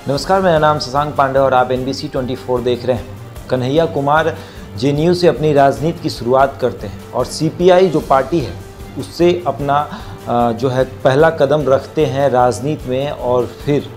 नमस्कार, मेरा नाम शशांक पांडे और आप NBC 24 देख रहे हैं। कन्हैया कुमार JNU से अपनी राजनीति की शुरुआत करते हैं और CPI जो पार्टी है उससे अपना जो है पहला कदम रखते हैं राजनीति में और फिर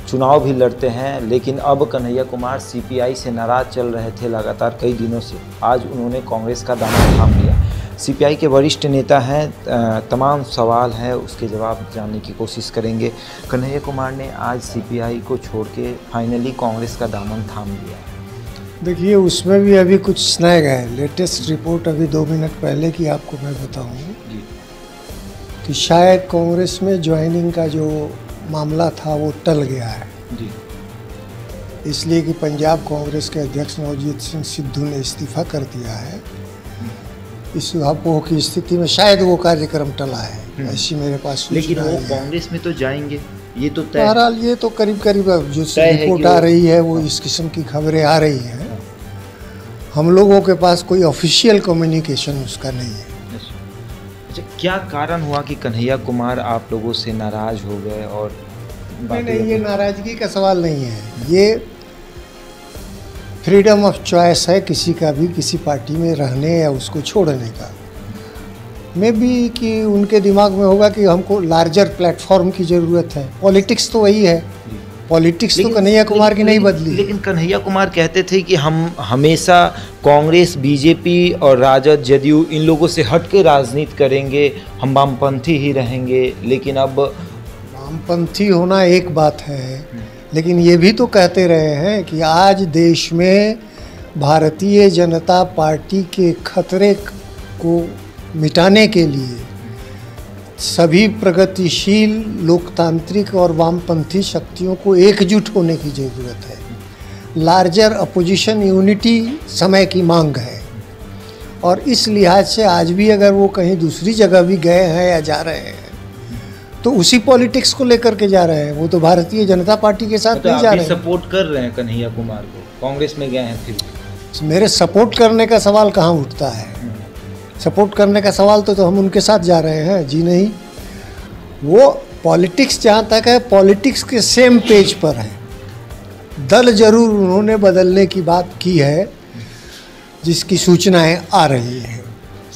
चुनाव भी लड़ते हैं। लेकिन अब कन्हैया कुमार CPI से नाराज़ चल रहे थे लगातार कई दिनों से। आज उन्होंने कांग्रेस का दामन थाम लिया। CPI के वरिष्ठ नेता हैं, तमाम सवाल हैं उसके जवाब जानने की कोशिश करेंगे। कन्हैया कुमार ने आज CPI को छोड़ के फाइनली कांग्रेस का दामन थाम लिया। देखिए, उसमें भी अभी कुछ स्नैग है। लेटेस्ट रिपोर्ट अभी 2 मिनट पहले की आपको मैं बताऊं कि शायद कांग्रेस में ज्वाइनिंग का जो मामला था वो टल गया है जी। इसलिए कि पंजाब कांग्रेस के अध्यक्ष नवजीत सिंह सिद्धू ने इस्तीफा कर दिया है। इस ऊहापोह की स्थिति में शायद वो कार्यक्रम टला है, ऐसी मेरे पास सूचना। लेकिन वो कांग्रेस में तो जाएंगे, ये तो तय। बहरहाल ये तो करीब करीब जो रिपोर्ट आ रही है वो इस किस्म की खबरें आ रही हैं। हम लोगों के पास कोई ऑफिशियल कम्युनिकेशन उसका नहीं है। अच्छा, क्या कारण हुआ कि कन्हैया कुमार आप लोगों से नाराज हो गए? और नहीं, ये नाराजगी का सवाल नहीं है, ये फ्रीडम ऑफ चॉइस है किसी का भी किसी पार्टी में रहने या उसको छोड़ने का। मे बी कि उनके दिमाग में होगा कि हमको लार्जर प्लेटफॉर्म की ज़रूरत है। पॉलिटिक्स तो वही है, पॉलिटिक्स तो कन्हैया कुमार की नहीं बदली। लेकिन कन्हैया कुमार कहते थे कि हम हमेशा कांग्रेस, BJP और राजद, JDU इन लोगों से हट के राजनीति करेंगे, हम वामपंथी ही रहेंगे। लेकिन अब वामपंथी होना एक बात है, लेकिन ये भी तो कहते रहे हैं कि आज देश में भारतीय जनता पार्टी के खतरे को मिटाने के लिए सभी प्रगतिशील लोकतांत्रिक और वामपंथी शक्तियों को एकजुट होने की ज़रूरत है। लार्जर अपोजिशन यूनिटी समय की मांग है और इस लिहाज से आज भी अगर वो कहीं दूसरी जगह भी गए हैं या जा रहे हैं तो उसी पॉलिटिक्स को लेकर के जा रहे हैं। वो तो भारतीय जनता पार्टी के साथ नहीं जा रहे हैं। सपोर्ट कर रहे हैं कन्हैया कुमार को, कांग्रेस में गए हैं फिर। मेरे सपोर्ट करने का सवाल कहाँ उठता है? सपोर्ट करने का सवाल तो हम उनके साथ जा रहे हैं जी नहीं। वो पॉलिटिक्स जहाँ तक है, पॉलिटिक्स के सेम पेज पर है। दल जरूर उन्होंने बदलने की बात की है जिसकी सूचनाएं आ रही हैं।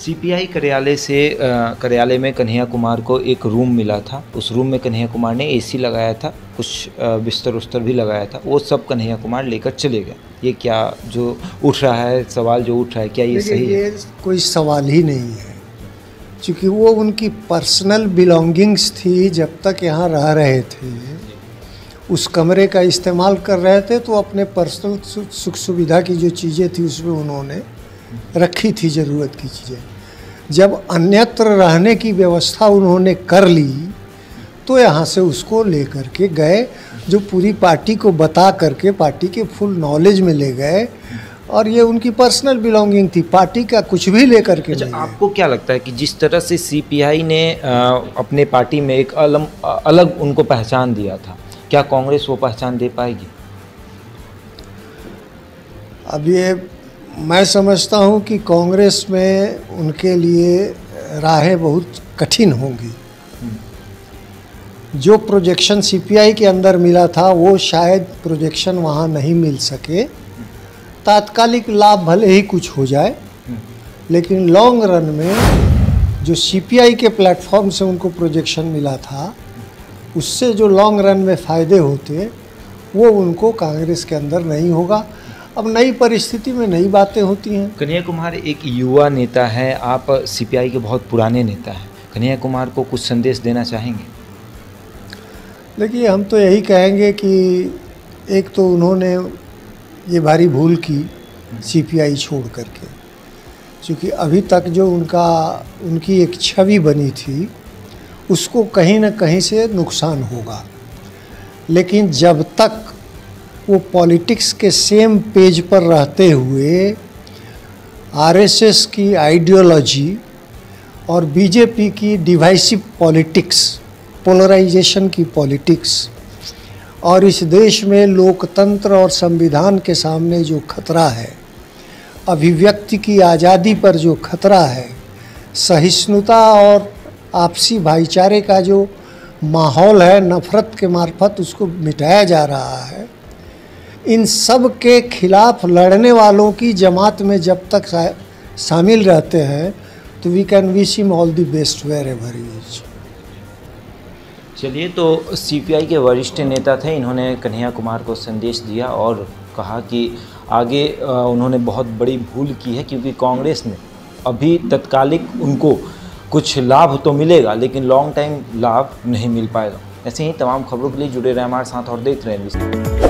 CPI कार्यालय में कन्हैया कुमार को एक रूम मिला था। उस रूम में कन्हैया कुमार ने AC लगाया था, कुछ बिस्तर उस्तर भी लगाया था। वो सब कन्हैया कुमार लेकर चले गए। ये क्या जो उठ रहा है, सवाल जो उठ रहा है, क्या ये सही है? ये कोई सवाल ही नहीं है, क्योंकि वो उनकी पर्सनल बिलोंगिंग्स थी। जब तक यहाँ रह रहे थे, उस कमरे का इस्तेमाल कर रहे थे तो अपने पर्सनल सुख सुविधा की जो चीज़ें थी उसमें उन्होंने रखी थी ज़रूरत की चीज़ें। जब अन्यत्र रहने की व्यवस्था उन्होंने कर ली तो यहाँ से उसको लेकर के गए, जो पूरी पार्टी को बता करके पार्टी के फुल नॉलेज में ले गए। और ये उनकी पर्सनल बिलोंगिंग थी, पार्टी का कुछ भी लेकर के। अच्छा, आपको क्या लगता है कि जिस तरह से CPI ने अपने पार्टी में एक अलग उनको पहचान दिया था, क्या कांग्रेस वो पहचान दे पाएगी? अब ये मैं समझता हूँ कि कांग्रेस में उनके लिए राहें बहुत कठिन होंगी। जो प्रोजेक्शन CPI के अंदर मिला था वो शायद प्रोजेक्शन वहाँ नहीं मिल सके। तात्कालिक लाभ भले ही कुछ हो जाए, लेकिन लॉन्ग रन में जो CPI के प्लेटफॉर्म से उनको प्रोजेक्शन मिला था, उससे जो लॉन्ग रन में फ़ायदे होते वो उनको कांग्रेस के अंदर नहीं होगा। अब नई परिस्थिति में नई बातें होती हैं। कन्हैया कुमार एक युवा नेता है, आप CPI के बहुत पुराने नेता हैं। कन्हैया कुमार को कुछ संदेश देना चाहेंगे? देखिए, हम तो यही कहेंगे कि एक तो उन्होंने ये भारी भूल की CPI छोड़ करके, क्योंकि अभी तक जो उनकी एक छवि बनी थी उसको कहीं ना कहीं से नुकसान होगा। लेकिन जब तक वो पॉलिटिक्स के सेम पेज पर रहते हुए RSS की आइडियोलॉजी और BJP की डिवाइसिव पॉलिटिक्स, पोलराइजेशन की पॉलिटिक्स और इस देश में लोकतंत्र और संविधान के सामने जो खतरा है, अभिव्यक्ति की आज़ादी पर जो खतरा है, सहिष्णुता और आपसी भाईचारे का जो माहौल है, नफ़रत के मार्फत उसको मिटाया जा रहा है। इन सब के खिलाफ लड़ने वालों की जमात में जब तक शामिल रहते हैं तो we can wish him all the best wherever he is. चलिए, तो सीपीआई के वरिष्ठ नेता थे, इन्होंने कन्हैया कुमार को संदेश दिया और कहा कि आगे उन्होंने बहुत बड़ी भूल की है, क्योंकि कांग्रेस में अभी तत्कालिक उनको कुछ लाभ तो मिलेगा लेकिन लॉन्ग टाइम लाभ नहीं मिल पाएगा। ऐसे ही तमाम खबरों के लिए जुड़े रहें हमारे साथ और देखते रहें।